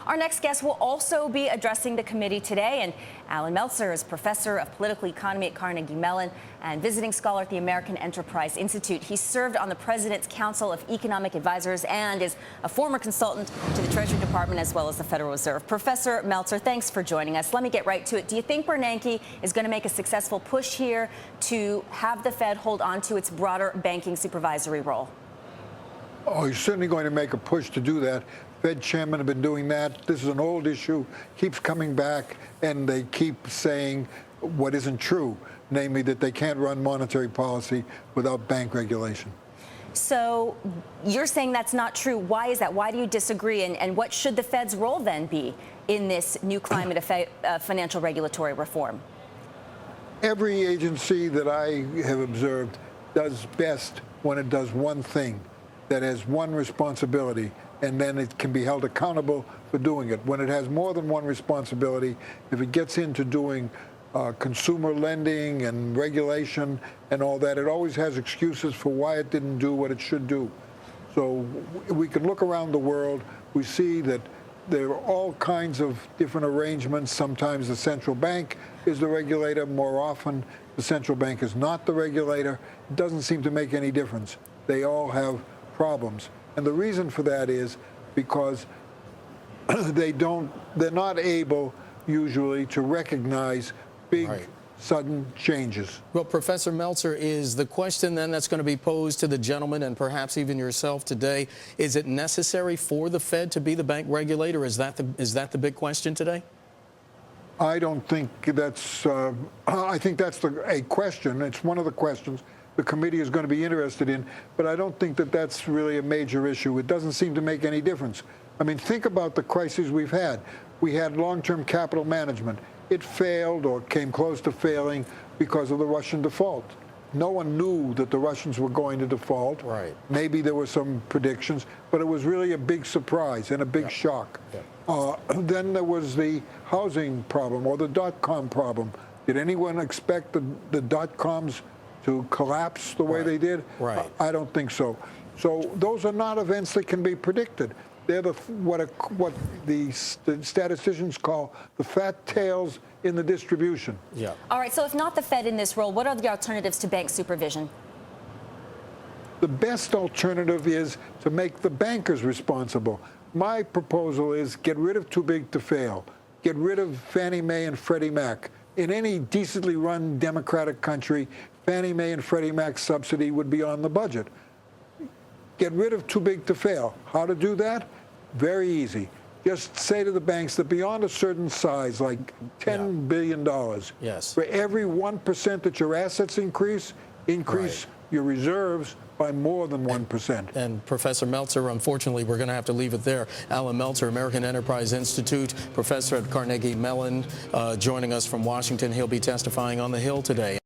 Our next guest will also be addressing the committee today, and Allan Meltzer is professor of political economy at Carnegie Mellon and visiting scholar at the American Enterprise Institute. He served on the President's Council of Economic Advisors and is a former consultant to the Treasury Department as well as the Federal Reserve. Professor Meltzer, thanks for joining us. Let me get right to it. Do you think Bernanke is going to make a successful push here to have the Fed hold on to its broader banking supervisory role? Oh, he's certainly going to make a push to do that. Fed chairmen have been doing that. This is an old issue, keeps coming back, and they keep saying what isn't true, namely that they can't run monetary policy without bank regulation. So you're saying that's not true. Why is that? Why do you disagree? And what should the Fed's role then be in this new climate of financial regulatory reform? Every agency that I have observed does best when it does one thing that has one responsibility, and then it can be held accountable for doing it. When it has more than one responsibility, if it gets into doing consumer lending and regulation and all that, it always has excuses for why it didn't do what it should do. So we can look around the world. We see that there are all kinds of different arrangements. Sometimes the central bank is the regulator. More often, the central bank is not the regulator. It doesn't seem to make any difference. They all have problems. And the reason for that is because they're not able usually to recognize big, sudden changes. Well, Professor Meltzer, is the question then that's going to be posed to the gentleman and perhaps even yourself today, is it necessary for the Fed to be the bank regulator? Is that the big question today? I don't think that's, I think that's a question. It's one of the questions the committee is going to be interested in, but I don't think that that's really a major issue. It doesn't seem to make any difference. I mean, think about the crises we've had. We had long-term capital management. It failed or came close to failing because of the Russian default. No one knew that the Russians were going to default. Right. Maybe there were some predictions, but it was really a big surprise and a big shock. Then there was the housing problem or the dot-com problem. Did anyone expect the dot-coms to collapse the way they did? Right. I don't think so. So those are not events that can be predicted. They're what the statisticians call the fat tails in the distribution. Yeah. All right, so if not the Fed in this role, what are the alternatives to bank supervision? The best alternative is to make the bankers responsible. My proposal is get rid of too big to fail. Get rid of Fannie Mae and Freddie Mac. In any decently run democratic country, Fannie Mae and Freddie Mac's subsidy would be on the budget. Get rid of too big to fail. How to do that? Very easy. Just say to the banks that beyond a certain size, like $10 billion, for every 1% that your assets increase your reserves by more than 1%. And Professor Meltzer, unfortunately, we're going to have to leave it there. Allan Meltzer, American Enterprise Institute, professor at Carnegie Mellon, joining us from Washington. He'll be testifying on the Hill today.